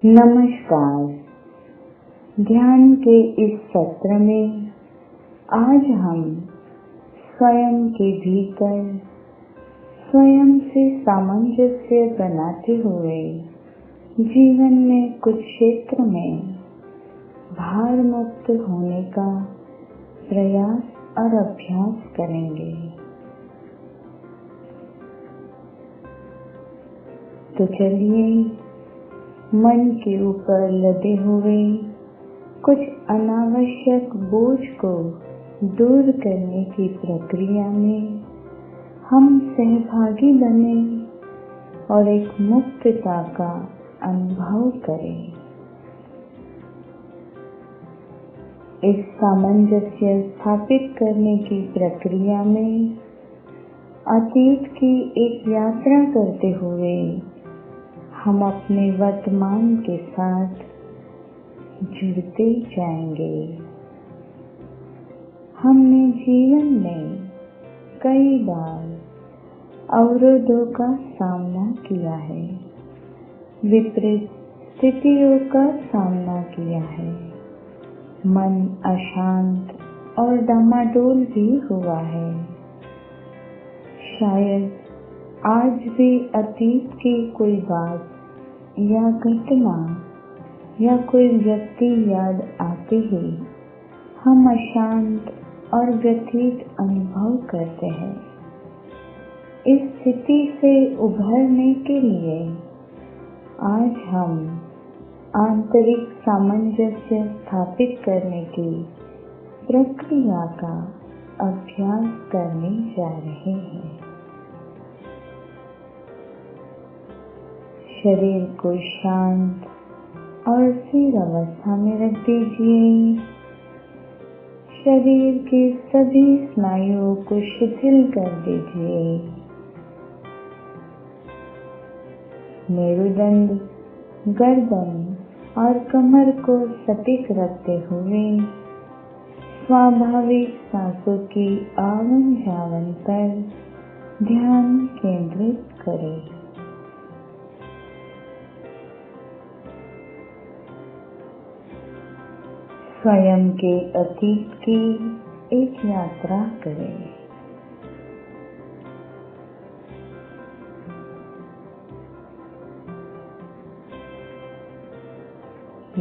नमस्कार। ध्यान के इस सत्र में आज हम स्वयं के भीतर स्वयं से सामंजस्य बनाते हुए जीवन में कुछ क्षेत्र में भार मुक्त होने का प्रयास और अभ्यास करेंगे। तो चलिए मन के ऊपर लदे हुए कुछ अनावश्यक बोझ को दूर करने की प्रक्रिया में हम सहभागी बने और एक मुक्तता का अनुभव करें। इस सामंजस्य स्थापित करने की प्रक्रिया में अतीत की एक यात्रा करते हुए हम अपने वर्तमान के साथ जुड़ते जाएंगे। हमने जीवन में कई बार अवरोधों का सामना किया है, विपरीत स्थितियों का सामना किया है, मन अशांत और डामाडोल भी हुआ है। शायद आज भी अतीत की कोई बात या घटना या कोई व्यक्ति याद आते ही हम अशांत और व्यथित अनुभव करते हैं। इस स्थिति से उभरने के लिए आज हम आंतरिक सामंजस्य स्थापित करने की प्रक्रिया का अभ्यास करने जा रहे हैं। शरीर को शांत और स्थिर अवस्था में रख दीजिए। शरीर के सभी स्नायुओं को शिथिल कर दीजिए। मेरुदंड, गर्दन और कमर को सटीक रखते हुए स्वाभाविक सांसों की आवन जावन पर ध्यान केंद्रित करें। स्वयं के अतीत की एक यात्रा करें।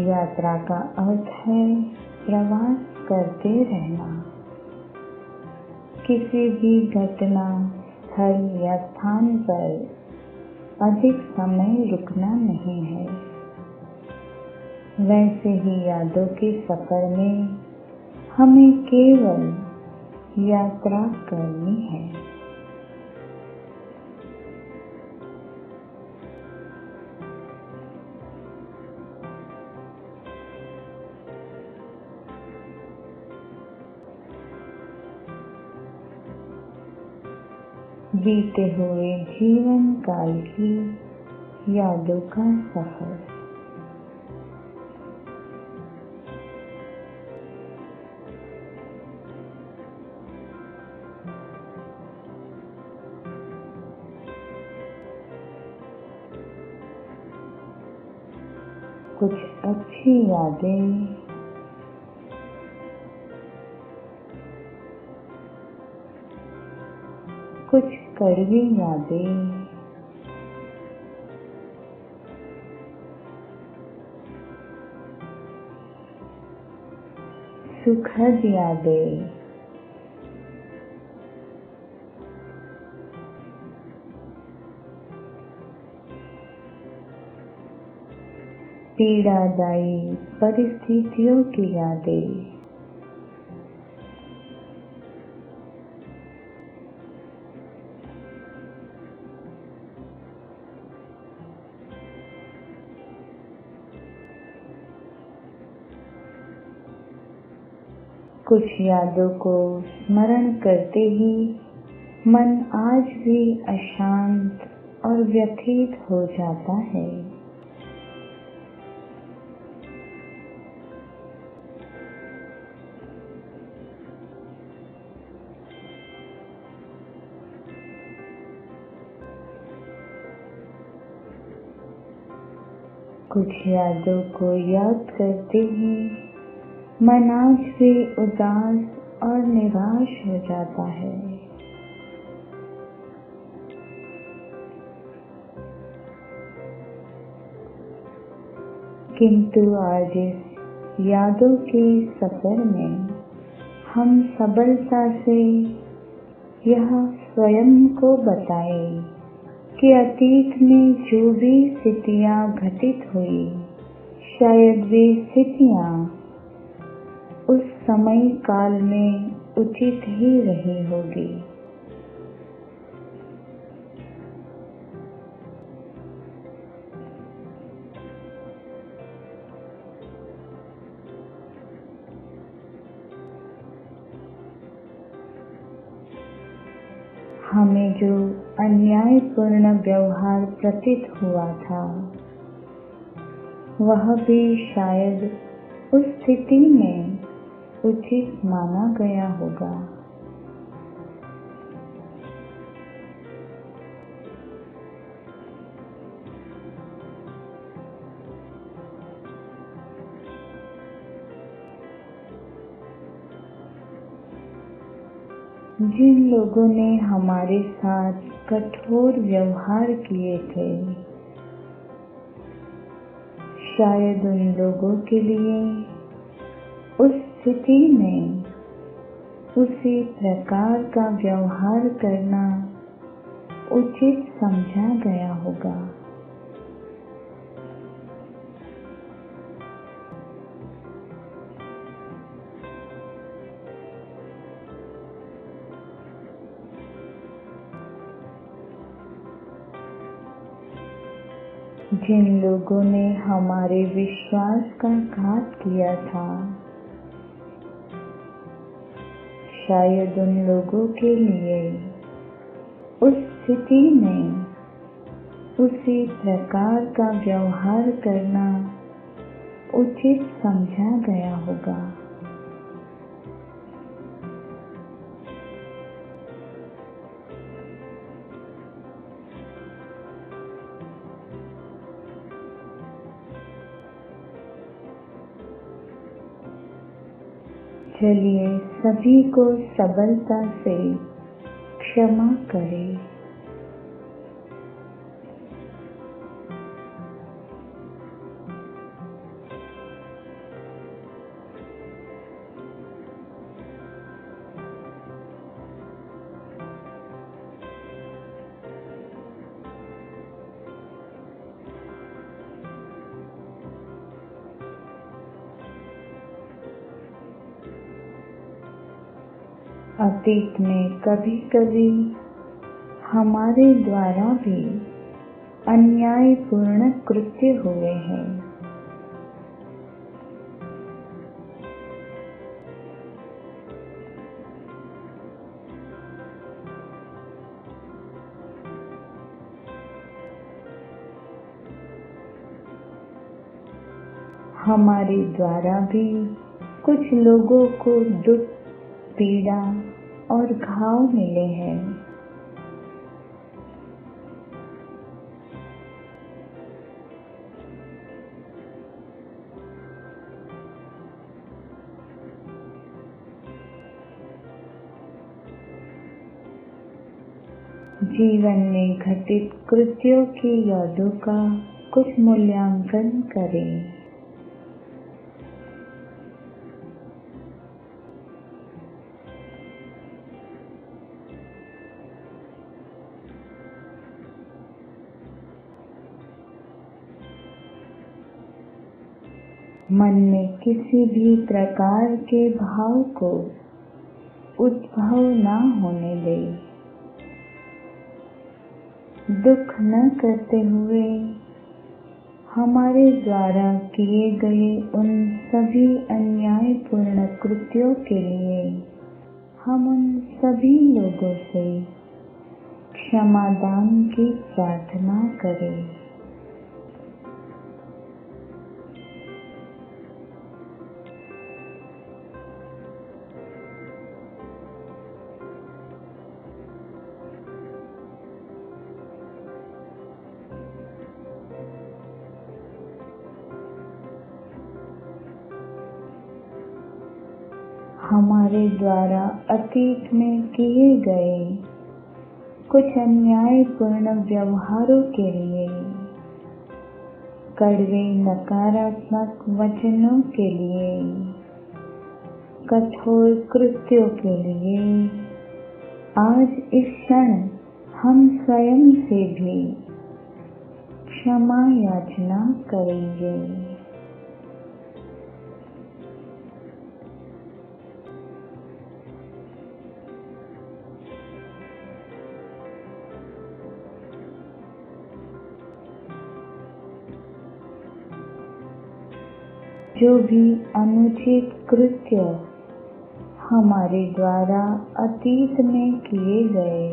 यात्रा का अर्थ है प्रवास करते रहना। किसी भी घटना, स्थल या स्थान पर अधिक समय रुकना नहीं है। वैसे ही यादों के सफर में हमें केवल यात्रा करनी है। बीते हुए जीवन काल की यादों का सफर। कुछ अच्छी यादें, कुछ कड़वी यादें, सुखद यादें, पीड़ादायी परिस्थितियों की यादें, कुछ यादों को स्मरण करते ही मन आज भी अशांत और व्यथित हो जाता है। कुछ यादों को याद करते ही मन आज भी उदास और निराश हो जाता है। किंतु आज इस यादों के सफर में हम सबलता से यह स्वयं को बताएं कि अतीत में जो भी स्थितियां घटित हुई, शायद वे स्थितियां उस समय काल में उचित ही रही होगी। हमें जो अन्यायपूर्ण व्यवहार प्रतीत हुआ था, वह भी शायद उस स्थिति में उचित माना गया होगा। जिन लोगों ने हमारे साथ कठोर व्यवहार किए थे, शायद उन लोगों के लिए उस स्थिति में उसी प्रकार का व्यवहार करना उचित समझा गया होगा। जिन लोगों ने हमारे विश्वास का घात किया था, शायद उन लोगों के लिए उस स्थिति में उसी प्रकार का व्यवहार करना उचित समझा गया होगा। चलिए सभी को सबलता से क्षमा करें। अतीत में कभी कभी हमारे द्वारा भी अन्यायपूर्ण कृत्य हुए हैं। हमारे द्वारा भी कुछ लोगों को दुख, पीड़ा और घाव मिले हैं। जीवन में घटित कृत्यों की यादों का कुछ मूल्यांकन करें। मन में किसी भी प्रकार के भाव को उद्भव न होने दें। दुख न करते हुए हमारे द्वारा किए गए उन सभी अन्यायपूर्ण कृत्यों के लिए हम उन सभी लोगों से क्षमादान की प्रार्थना करें। हमारे द्वारा अतीत में किए गए कुछ अन्यायपूर्ण व्यवहारों के लिए, कड़वे नकारात्मक वचनों के लिए, कठोर कृत्यों के लिए आज इस क्षण हम स्वयं से भी क्षमा याचना करेंगे। जो भी अनुचित कृत्य हमारे द्वारा अतीत में किए गए,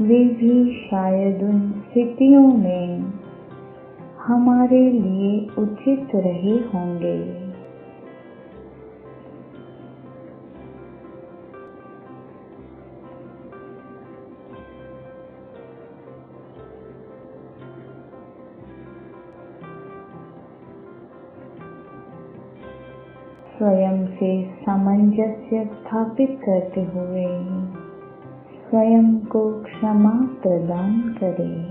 वे भी शायद उन स्थितियों में हमारे लिए उचित रहे होंगे। स्वयं से सामंजस्य स्थापित करते हुए स्वयं को क्षमा प्रदान करें।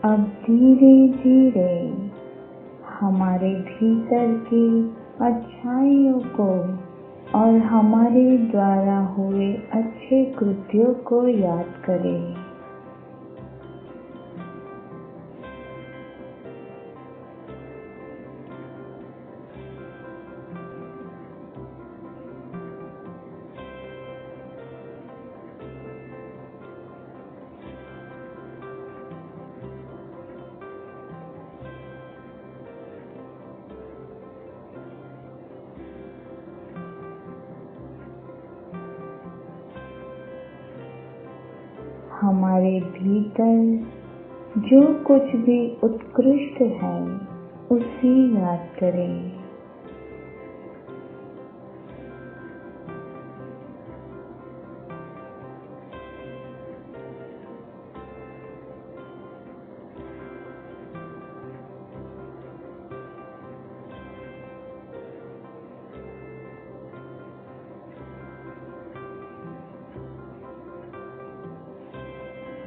अब धीरे धीरे हमारे भीतर की अच्छाइयों को और हमारे द्वारा हुए अच्छे कृत्यों को याद करें। हमारे भीतर जो कुछ भी उत्कृष्ट है उसे याद करें।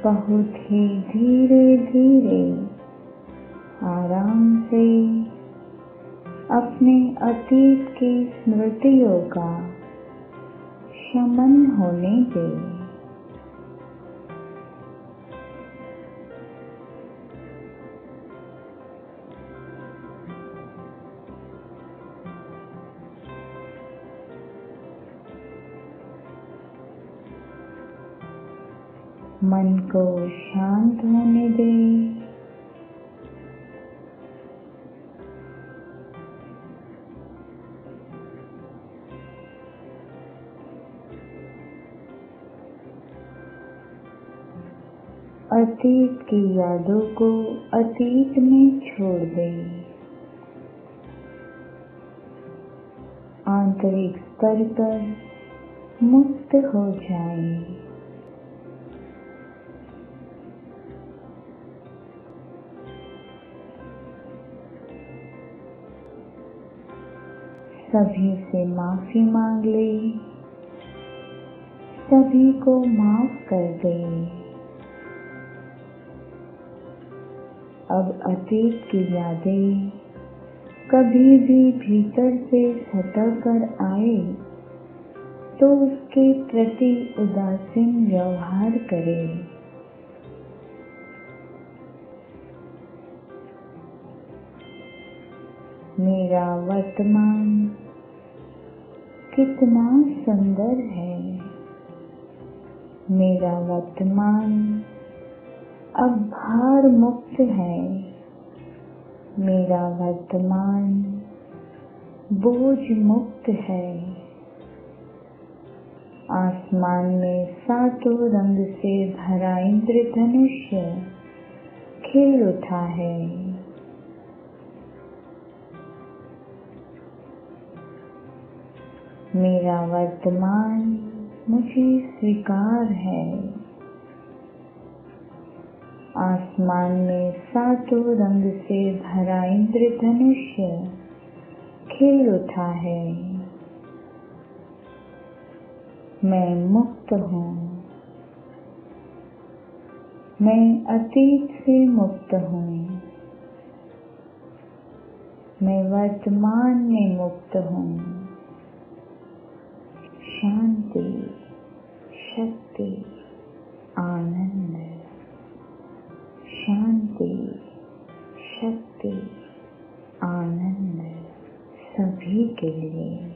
बहुत ही धीरे धीरे आराम से अपने अतीत की स्मृतियों का शमन होने दें। मन को शांत होने दें। अतीत की यादों को अतीत में छोड़ दें। आंतरिक स्तर पर मुक्त हो जाएं। सभी से माफी मांग ले, सभी को माफ कर दे। अब अतीत की यादें कभी भी भीतर से सटक कर आए तो उसके प्रति उदासीन व्यवहार करें। मेरा वर्तमान कितना सुंदर है। मेरा वर्तमान अब भार मुक्त है। मेरा वर्तमान बोझ मुक्त है। आसमान में सातों रंग से भरा इंद्रधनुष्य खिल उठा है। मेरा वर्तमान मुझे स्वीकार है। आसमान में सातों रंग से भरा इंद्रधनुष्य खिल उठा है। मैं मुक्त हूँ। मैं अतीत से मुक्त हूँ। मैं वर्तमान में मुक्त हूँ। शांति, शक्ति, आनंद। शांति, शक्ति, आनंद सभी के लिए।